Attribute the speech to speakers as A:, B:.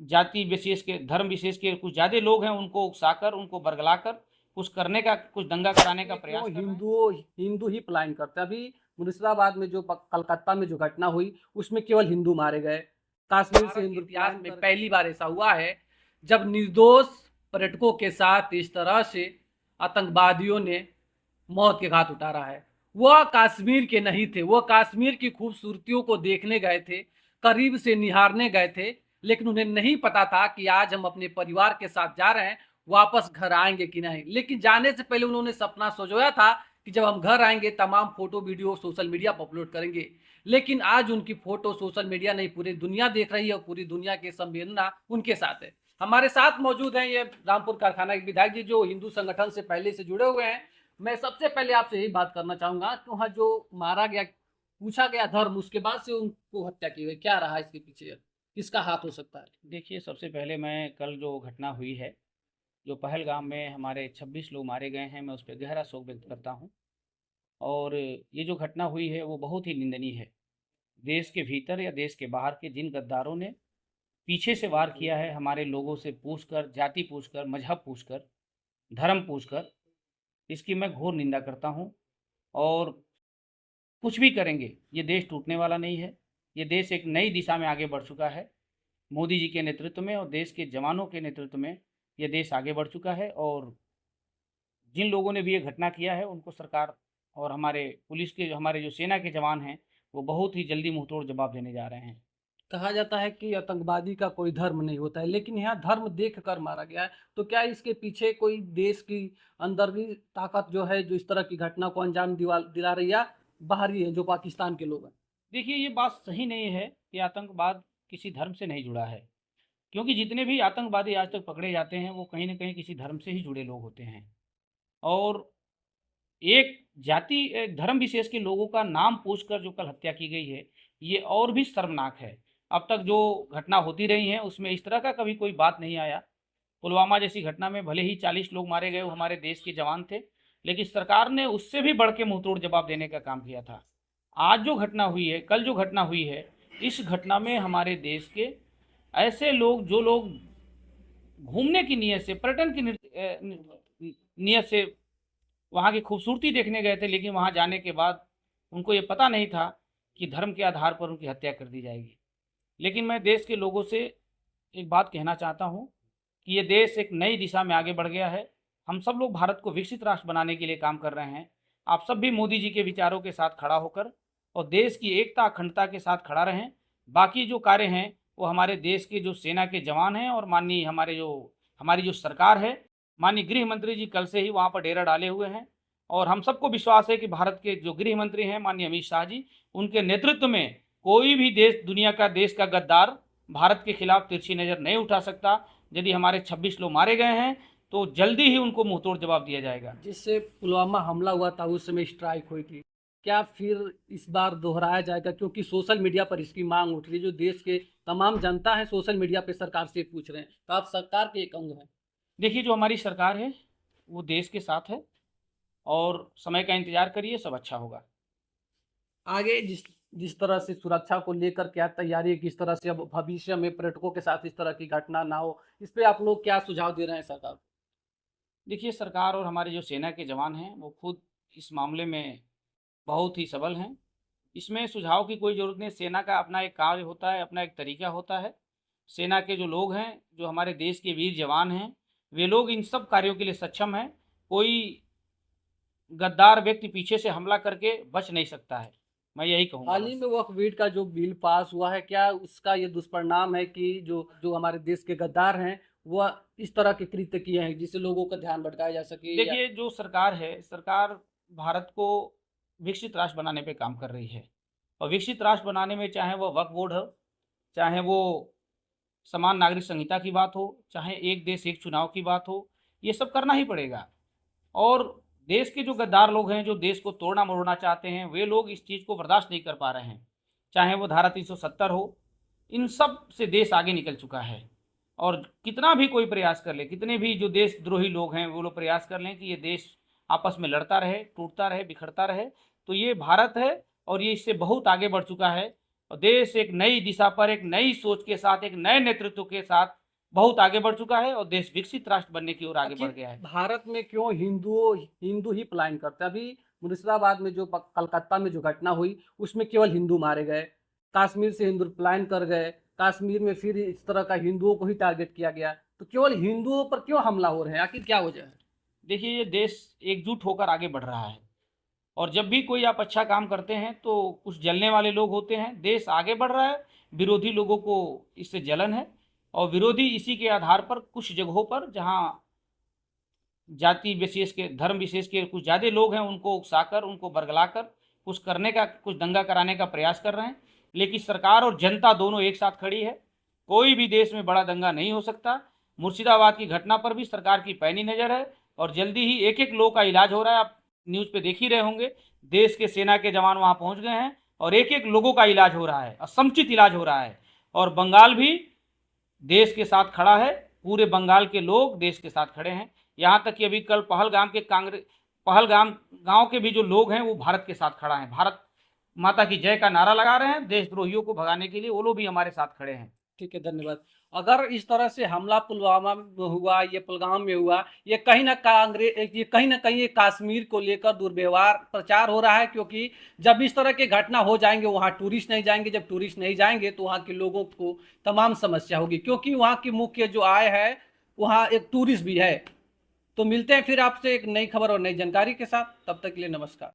A: जाति विशेष के, धर्म विशेष के कुछ ज़्यादा लोग हैं, उनको उकसाकर, उनको बरगलाकर कुछ करने का, कुछ दंगा कराने का
B: ये
A: प्रयास
B: क्यों
A: कर रहे हैं।
B: हिंदू ही पलायन करते हैं? अभी मुर्शिदाबाद में जो कलकत्ता में जो घटना हुई उसमें केवल हिंदू मारे गए। कश्मीर से
C: भारत के
B: हिंदू
C: इतिहास
B: पलायन
C: में
B: कर।
C: पहली बार ऐसा हुआ है जब निर्दोष पर्यटकों के साथ इस तरह से आतंकवादियों ने मौत के घाट उतारा है। वह कश्मीर के नहीं थे, वह कश्मीर की खूबसूरतियों को देखने गए थे, करीब से निहारने गए थे, लेकिन उन्हें नहीं पता था कि आज हम अपने परिवार के साथ जा रहे हैं, वापस घर आएंगे कि नहीं। लेकिन जाने से पहले उन्होंने सपना सोचा था कि जब हम घर आएंगे तमाम फोटो वीडियो सोशल मीडिया पर अपलोड करेंगे। लेकिन आज उनकी फोटो सोशल मीडिया नहीं पूरी दुनिया देख रही है और पूरी दुनिया की संवेदना उनके साथ है। हमारे साथ मौजूद हैं ये रामपुर कारखाना के विधायक जी जो हिंदू संगठन से पहले से जुड़े हुए हैं। मैं सबसे पहले आपसे यही बात करना चाहूंगा कि वहाँ जो मारा गया, पूछा गया धर्म, उसके बाद से उनको हत्या की गई, क्या रहा इसके पीछे, किसका हाथ हो सकता है?
A: देखिए, सबसे पहले मैं कल जो घटना हुई है, जो पहलगाम में हमारे 26 लोग मारे गए हैं, मैं उस पर गहरा शोक व्यक्त करता हूँ। और ये जो घटना हुई है वो बहुत ही निंदनीय है। देश के भीतर या देश के बाहर के जिन गद्दारों ने पीछे से वार किया है, हमारे लोगों से पूछकर, जाति पूछकर, मजहब पूछकर, धर्म पूछकर, इसकी मैं घोर निंदा करता हूँ। और कुछ भी करेंगे, ये देश टूटने वाला नहीं है। ये देश एक नई दिशा में आगे बढ़ चुका है। मोदी जी के नेतृत्व में और देश के जवानों के नेतृत्व में ये देश आगे बढ़ चुका है। और जिन लोगों ने भी ये घटना किया है उनको सरकार और हमारे पुलिस के, हमारे जो सेना के जवान हैं, वो बहुत ही जल्दी मुंहतोड़ जवाब देने जा रहे हैं।
B: कहा जाता है कि आतंकवादी का कोई धर्म नहीं होता है, लेकिन यहाँ धर्म देख कर मारा गया है। तो क्या इसके पीछे कोई देश की अंदर की ताकत जो है जो इस तरह की घटना को अंजाम दिला रही है, बाहरी है जो पाकिस्तान के लोग हैं?
A: देखिए, ये बात सही नहीं है कि आतंकवाद किसी धर्म से नहीं जुड़ा है, क्योंकि जितने भी आतंकवादी आज तक पकड़े जाते हैं वो कहीं न कहीं किसी धर्म से ही जुड़े लोग होते हैं। और एक जाति, एक धर्म विशेष के लोगों का नाम पूछकर जो कल हत्या की गई है, ये और भी शर्मनाक है। अब तक जो घटना होती रही हैं उसमें इस तरह का कभी कोई बात नहीं आया। पुलवामा जैसी घटना में भले ही 40 लोग मारे गए, वो हमारे देश के जवान थे, लेकिन सरकार ने उससे भी बढ़ के मुंहतोड़ जवाब देने का काम किया था। आज जो घटना हुई है, कल जो घटना हुई है, इस घटना में हमारे देश के ऐसे लोग, जो लोग घूमने की नीयत से, पर्यटन की नीयत से वहाँ की खूबसूरती देखने गए थे, लेकिन वहाँ जाने के बाद उनको ये पता नहीं था कि धर्म के आधार पर उनकी हत्या कर दी जाएगी। लेकिन मैं देश के लोगों से एक बात कहना चाहता हूँ कि ये देश एक नई दिशा में आगे बढ़ गया है। हम सब लोग भारत को विकसित राष्ट्र बनाने के लिए काम कर रहे हैं। आप सब भी मोदी जी के विचारों के साथ खड़ा होकर और देश की एकता अखंडता के साथ खड़ा रहें। बाकी जो कार्य हैं वो हमारे देश के जो सेना के जवान हैं और माननीय हमारी जो सरकार है, माननीय गृह मंत्री जी कल से ही वहाँ पर डेरा डाले हुए हैं। और हम सबको विश्वास है कि भारत के जो गृह मंत्री हैं माननीय अमित शाह जी, उनके नेतृत्व में कोई भी देश, दुनिया का देश का गद्दार भारत के खिलाफ तिरछी नज़र नहीं उठा सकता। यदि हमारे 26 लोग मारे गए हैं तो जल्दी ही उनको मुंहतोड़ जवाब दिया जाएगा।
B: जिससे पुलवामा हमला हुआ था उस समय स्ट्राइक हुई थी, क्या फिर इस बार दोहराया जाएगा? क्योंकि सोशल मीडिया पर इसकी मांग उठ रही है, जो देश के तमाम जनता है सोशल मीडिया पे सरकार से पूछ रहे हैं, तो आप सरकार के एक अंग हैं।
A: देखिए, जो हमारी सरकार है वो देश के साथ है और समय का इंतजार करिए, सब अच्छा होगा।
B: आगे जिस जिस तरह से सुरक्षा को लेकर क्या तैयारी है, किस तरह से अब भविष्य में पर्यटकों के साथ इस तरह की घटना ना हो, इस पे आप लोग क्या सुझाव दे रहे हैं सरकार?
A: देखिए, सरकार और हमारे जो सेना के जवान हैं वो खुद इस मामले में बहुत ही सबल हैं। इसमें सुझाव की कोई ज़रूरत नहीं। सेना का अपना एक कार्य होता है, अपना एक तरीका होता है। सेना के जो लोग हैं, जो हमारे देश के वीर जवान हैं, वे लोग इन सब कार्यों के लिए सक्षम हैं। कोई गद्दार व्यक्ति पीछे से हमला करके बच नहीं सकता है, मैं यही कहूँगा
B: हाल ही
A: बस।
B: में वक्फ बोर्ड का जो बिल पास हुआ है, क्या उसका ये दुष्परिणाम है कि जो जो हमारे देश के गद्दार हैं वह इस तरह के कृत्य किए हैं जिससे लोगों का ध्यान भटकाया जा सके? या
A: देखिए, जो सरकार है, सरकार भारत को विकसित राष्ट्र बनाने पे काम कर रही है। और विकसित राष्ट्र बनाने में चाहे वो वक्फ बोर्ड हो, चाहे वो समान नागरिक संहिता की बात हो, चाहे एक देश एक चुनाव की बात हो, ये सब करना ही पड़ेगा। और देश के जो गद्दार लोग हैं, जो देश को तोड़ना मरोड़ना चाहते हैं, वे लोग इस चीज़ को बर्दाश्त नहीं कर पा रहे हैं। चाहे वो धारा 370 हो, इन सब से देश आगे निकल चुका है। और कितना भी कोई प्रयास कर ले, कितने भी जो देशद्रोही लोग हैं वो लोग प्रयास कर लें कि ये देश आपस में लड़ता रहे, टूटता रहे, बिखरता रहे, तो ये भारत है और ये इससे बहुत आगे बढ़ चुका है। और देश एक नई दिशा पर, एक नई सोच के साथ, एक नए नेतृत्व के साथ बहुत आगे बढ़ चुका है और देश विकसित राष्ट्र बनने की ओर आगे बढ़ गया है।
B: भारत में क्यों हिंदू ही पलायन करते हैं? अभी मुर्शिदाबाद में जो कलकत्ता में जो घटना हुई उसमें केवल हिंदू मारे गए, कश्मीर से हिंदू पलायन कर गए, कश्मीर में फिर इस तरह का हिंदुओं को ही टारगेट किया गया, तो केवल हिंदुओं पर क्यों हमला हो रहे हैं? आखिर क्या वजह है?
A: देखिए, ये देश एकजुट होकर आगे बढ़ रहा है और जब भी कोई आप अच्छा काम करते हैं तो कुछ जलने वाले लोग होते हैं। देश आगे बढ़ रहा है, विरोधी लोगों को इससे जलन है और विरोधी इसी के आधार पर कुछ जगहों पर जहां जाति विशेष के, धर्म विशेष के कुछ ज़्यादा लोग हैं, उनको उकसाकर, उनको बरगलाकर कुछ करने का, कुछ दंगा कराने का प्रयास कर रहे हैं। लेकिन सरकार और जनता दोनों एक साथ खड़ी है। कोई भी देश में बड़ा दंगा नहीं हो सकता। मुर्शिदाबाद की घटना पर भी सरकार की पैनी नज़र है और जल्दी ही एक एक लोग का इलाज हो रहा है। आप न्यूज़ पे देख ही रहे होंगे, देश के सेना के जवान वहाँ पहुँच गए हैं और एक एक लोगों का इलाज हो रहा है, समुचित इलाज हो रहा है। और बंगाल भी देश के साथ खड़ा है, पूरे बंगाल के लोग देश के साथ खड़े हैं। यहाँ तक कि अभी कल पहलगाम गांव के भी जो लोग हैं वो भारत के साथ खड़ा है, भारत माता की जय का नारा लगा रहे हैं। देशद्रोहियों को भगाने के लिए वो लोग भी हमारे साथ खड़े हैं।
B: ठीक है, धन्यवाद। अगर इस तरह से हमला पुलवामा में हुआ, ये पहलगाम में हुआ, ये कहीं ना कहीं ये कश्मीर को लेकर दुर्व्यवहार प्रचार हो रहा है, क्योंकि जब इस तरह की घटना हो जाएंगे वहाँ टूरिस्ट नहीं जाएंगे, जब टूरिस्ट नहीं जाएंगे तो वहाँ के लोगों को तमाम समस्या होगी, क्योंकि वहाँ की मुख्य जो आय है वहाँ एक टूरिस्ट भी है। तो मिलते हैं फिर आपसे एक नई खबर और नई जानकारी के साथ, तब तक के लिए नमस्कार।